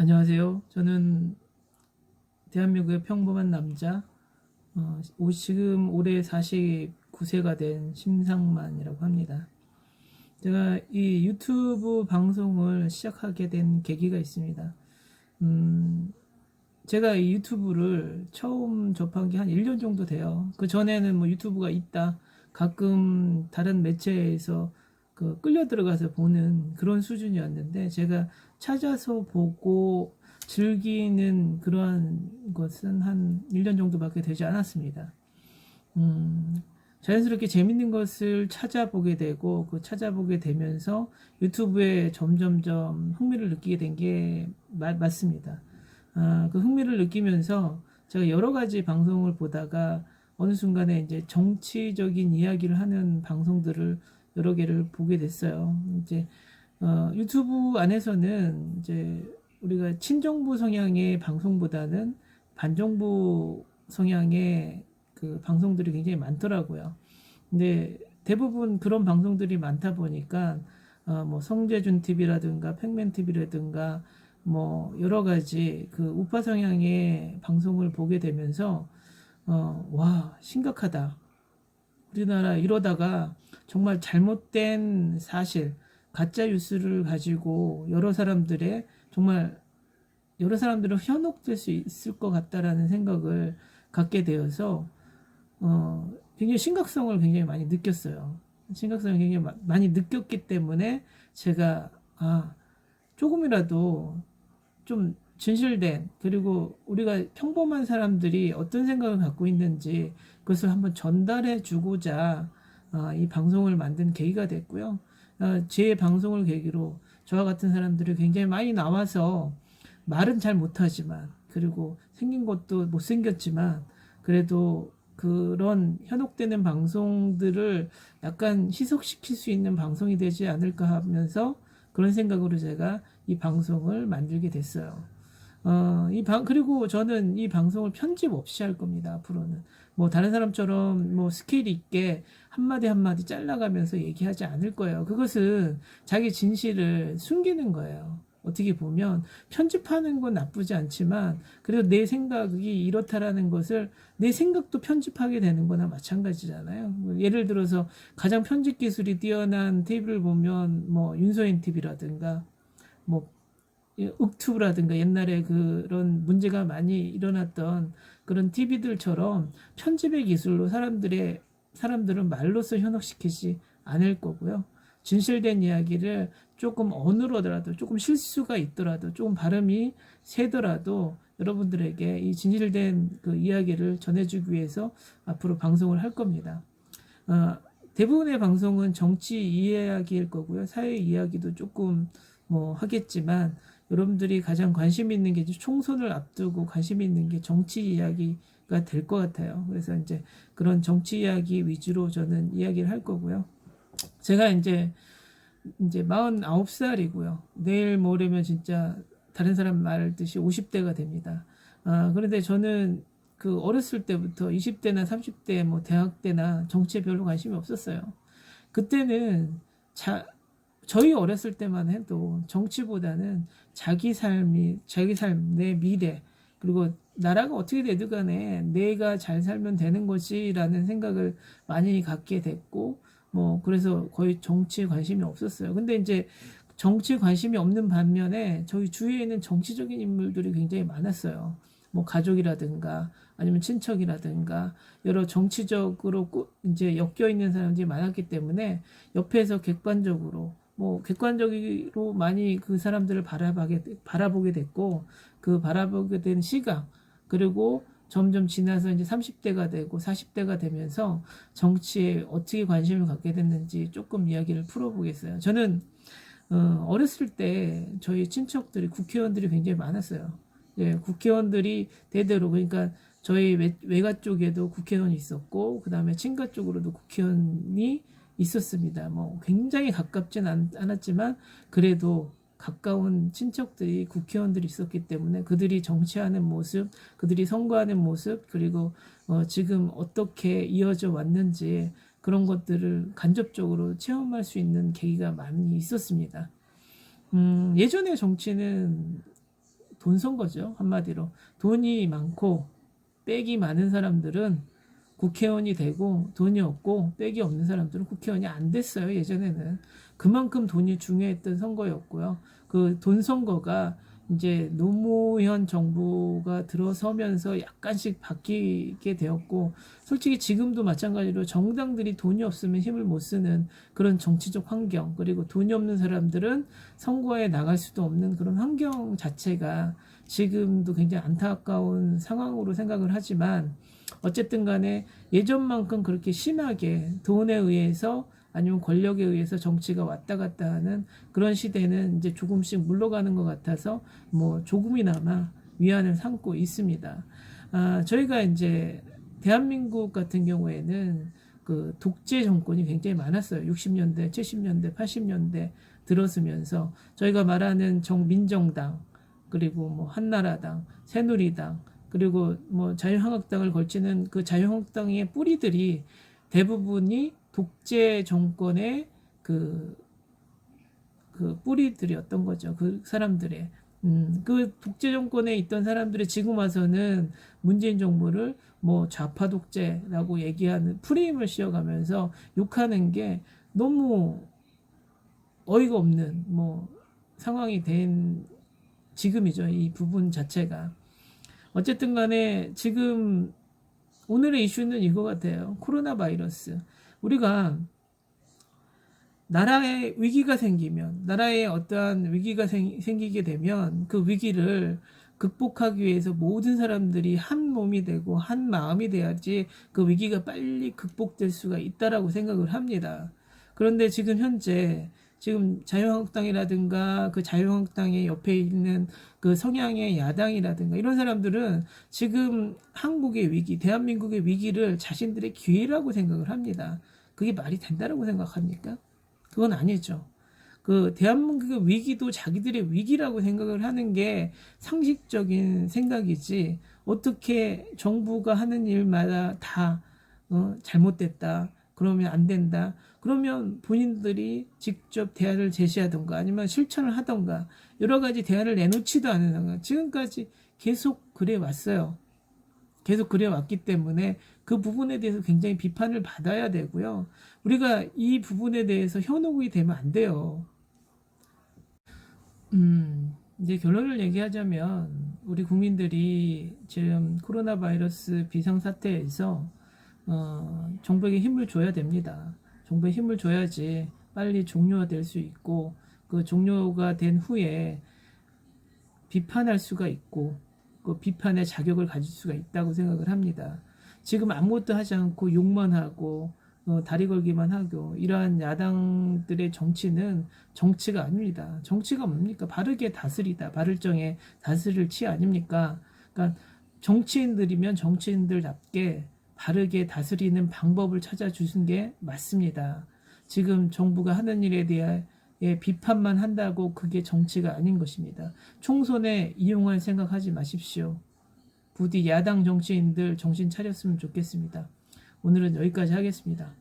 안녕하세요. 저는 대한민국의 평범한 남자, 지금 올해 49세가 된 심상만이라고 합니다. 제가 이 유튜브 방송을 시작하게 된 계기가 있습니다. 음, 제가 이 유튜브를 처음 접한 게 한 1년 정도 돼요. 그 전에는 뭐 유튜브가 있다, 가끔 다른 매체에서 끌려 들어가서 보는 그런 수준이었는데, 제가 찾아서 보고 즐기는 그러한 것은 한 1년 정도밖에 되지 않았습니다. 음, 자연스럽게 재밌는 것을 찾아보게 되고, 그 찾아보게 되면서 유튜브에 점점점 흥미를 느끼게 된 게 맞습니다. 그 흥미를 느끼면서 제가 여러 가지 방송을 보다가 어느 순간에 이제 정치적인 이야기를 하는 방송들을 여러 개를 보게 됐어요. 이제 유튜브 안에서는 이제 우리가 친정부 성향의 방송보다는 반정부 성향의 그 방송들이 굉장히 많더라고요. 근데 대부분 그런 방송들이 많다 보니까 뭐 성재준 TV라든가 팩맨 TV라든가 뭐 여러 가지 그 우파 성향의 방송을 보게 되면서 와, 심각하다. 우리나라 이러다가 정말 잘못된 사실, 가짜 뉴스를 가지고 정말 여러 사람들은 현혹될 수 있을 것 같다라는 생각을 갖게 되어서 굉장히 심각성을 굉장히 많이 느꼈어요. 심각성을 굉장히 많이 느꼈기 때문에 제가 조금이라도 좀 진실된, 그리고 우리가 평범한 사람들이 어떤 생각을 갖고 있는지 그것을 한번 전달해 주고자 이 방송을 만든 계기가 됐고요. 제 방송을 계기로 저와 같은 사람들이 굉장히 많이 나와서 말은 잘 못하지만, 그리고 생긴 것도 못생겼지만, 그래도 그런 현혹되는 방송들을 약간 희석시킬 수 있는 방송이 되지 않을까 하면서 그런 생각으로 제가 이 방송을 만들게 됐어요. 그리고 저는 이 방송을 편집 없이 할 겁니다, 앞으로는. 뭐, 다른 사람처럼 뭐 스케일 있게 한마디 한마디 잘라가면서 얘기하지 않을 거예요. 그것은 자기 진실을 숨기는 거예요. 어떻게 보면 편집하는 건 나쁘지 않지만, 그래도 내 생각이 이렇다라는 것을, 내 생각도 편집하게 되는 거나 마찬가지잖아요. 뭐 예를 들어서 가장 편집 기술이 뛰어난 TV를 보면 뭐 윤서인 TV라든가 뭐 욱튜브라든가 옛날에 그런 문제가 많이 일어났던 그런 TV들처럼 편집의 기술로 사람들은 말로써 현혹시키지 않을 거고요. 진실된 이야기를 조금 어눌하더라도, 조금 실수가 있더라도, 조금 발음이 세더라도 여러분들에게 이 진실된 그 이야기를 전해주기 위해서 앞으로 방송을 할 겁니다. 어, 대부분의 방송은 정치 이야기일 거고요. 사회 이야기도 조금 뭐 하겠지만, 여러분들이 가장 관심 있는 게 총선을 앞두고 관심 있는 게 정치 이야기가 될 것 같아요. 그래서 이제 그런 정치 이야기 위주로 저는 이야기를 할 거고요. 제가 이제 49살이고요. 내일 모레면 진짜 다른 사람 말듯이 50대가 됩니다. 그런데 저는 그 어렸을 때부터 20대나 30대 뭐 대학 때나 정치에 별로 관심이 없었어요. 그때는 저희 어렸을 때만 해도 정치보다는 자기 삶, 내 미래, 그리고 나라가 어떻게 되든 간에 내가 잘 살면 되는 거지라는 생각을 많이 갖게 됐고, 뭐, 그래서 거의 정치에 관심이 없었어요. 근데 이제 정치에 관심이 없는 반면에 저희 주위에 있는 정치적인 인물들이 굉장히 많았어요. 뭐, 가족이라든가, 아니면 친척이라든가, 여러 정치적으로 이제 엮여 있는 사람들이 많았기 때문에 옆에서 객관적으로, 뭐 객관적으로 많이 그 사람들을 바라보게 됐고, 그 바라보게 된 시각, 그리고 점점 지나서 이제 30대가 되고 40대가 되면서 정치에 어떻게 관심을 갖게 됐는지 조금 이야기를 풀어보겠어요. 저는 어렸을 때 저희 친척들이 국회의원들이 굉장히 많았어요. 예, 국회의원들이 대대로, 그러니까 저희 외가 쪽에도 국회의원이 있었고, 그 다음에 친가 쪽으로도 국회의원이 있었습니다. 뭐 굉장히 가깝진 않았지만 그래도 가까운 친척들이 국회의원들이 있었기 때문에 그들이 정치하는 모습, 그들이 선거하는 모습, 그리고 지금 어떻게 이어져 왔는지 그런 것들을 간접적으로 체험할 수 있는 계기가 많이 있었습니다. 예전의 정치는 돈 선거죠. 한마디로 돈이 많고 빽이 많은 사람들은 국회의원이 되고, 돈이 없고 빽이 없는 사람들은 국회의원이 안 됐어요. 예전에는 그만큼 돈이 중요했던 선거였고요. 그 돈 선거가 이제 노무현 정부가 들어서면서 약간씩 바뀌게 되었고, 솔직히 지금도 마찬가지로 정당들이 돈이 없으면 힘을 못 쓰는 그런 정치적 환경, 그리고 돈이 없는 사람들은 선거에 나갈 수도 없는 그런 환경 자체가 지금도 굉장히 안타까운 상황으로 생각을 하지만, 어쨌든 간에 예전만큼 그렇게 심하게 돈에 의해서 아니면 권력에 의해서 정치가 왔다 갔다 하는 그런 시대는 이제 조금씩 물러가는 것 같아서 뭐 조금이나마 위안을 삼고 있습니다. 저희가 이제 대한민국 같은 경우에는 그 독재 정권이 굉장히 많았어요. 60년대, 70년대, 80년대 들어서면서 저희가 말하는 민정당, 그리고 뭐 한나라당, 새누리당, 그리고 뭐 자유한국당을 걸치는 그 자유한국당의 뿌리들이 대부분이 독재 정권의 그 뿌리들이었던 거죠. 그 사람들의. 그 독재 정권에 있던 사람들이 지금 와서는 문재인 정부를 뭐 좌파 독재라고 얘기하는 프레임을 씌워가면서 욕하는 게 너무 어이가 없는 뭐 상황이 된 지금이죠. 이 부분 자체가. 어쨌든 간에 지금 오늘의 이슈는 이거 같아요. 코로나 바이러스. 우리가 나라에 위기가 생기면, 나라에 어떠한 위기가 생기게 되면 그 위기를 극복하기 위해서 모든 사람들이 한 몸이 되고 한 마음이 돼야지 그 위기가 빨리 극복될 수가 있다라고 생각을 합니다. 그런데 지금 현재 지금 자유한국당이라든가 그 자유한국당의 옆에 있는 그 성향의 야당이라든가 이런 사람들은 지금 한국의 위기, 대한민국의 위기를 자신들의 기회라고 생각을 합니다. 그게 말이 된다라고 생각합니까? 그건 아니죠. 그 대한민국의 위기도 자기들의 위기라고 생각을 하는 게 상식적인 생각이지, 어떻게 정부가 하는 일마다 다 잘못됐다, 그러면 안 된다, 그러면 본인들이 직접 대안을 제시하던가 아니면 실천을 하던가 여러 가지 대안을 내놓지도 않은, 지금까지 계속 그래 왔어요. 계속 그래 왔기 때문에 그 부분에 대해서 굉장히 비판을 받아야 되고요. 우리가 이 부분에 대해서 현혹이 되면 안 돼요. 이제 결론을 얘기하자면 우리 국민들이 지금 코로나 바이러스 비상사태에서 정부에게 힘을 줘야 됩니다. 정부에 힘을 줘야지 빨리 종료가 될 수 있고, 그 종료가 된 후에 비판할 수가 있고 그 비판의 자격을 가질 수가 있다고 생각을 합니다. 지금 아무것도 하지 않고 욕만 하고 다리 걸기만 하고 이러한 야당들의 정치는 정치가 아닙니다. 정치가 뭡니까? 바르게 다스리다, 바를정에 다스릴 치 아닙니까? 그러니까 정치인들이면 정치인들답게 바르게 다스리는 방법을 찾아주는 게 맞습니다. 지금 정부가 하는 일에 대해 비판만 한다고 그게 정치가 아닌 것입니다. 총선에 이용할 생각하지 마십시오. 부디 야당 정치인들 정신 차렸으면 좋겠습니다. 오늘은 여기까지 하겠습니다.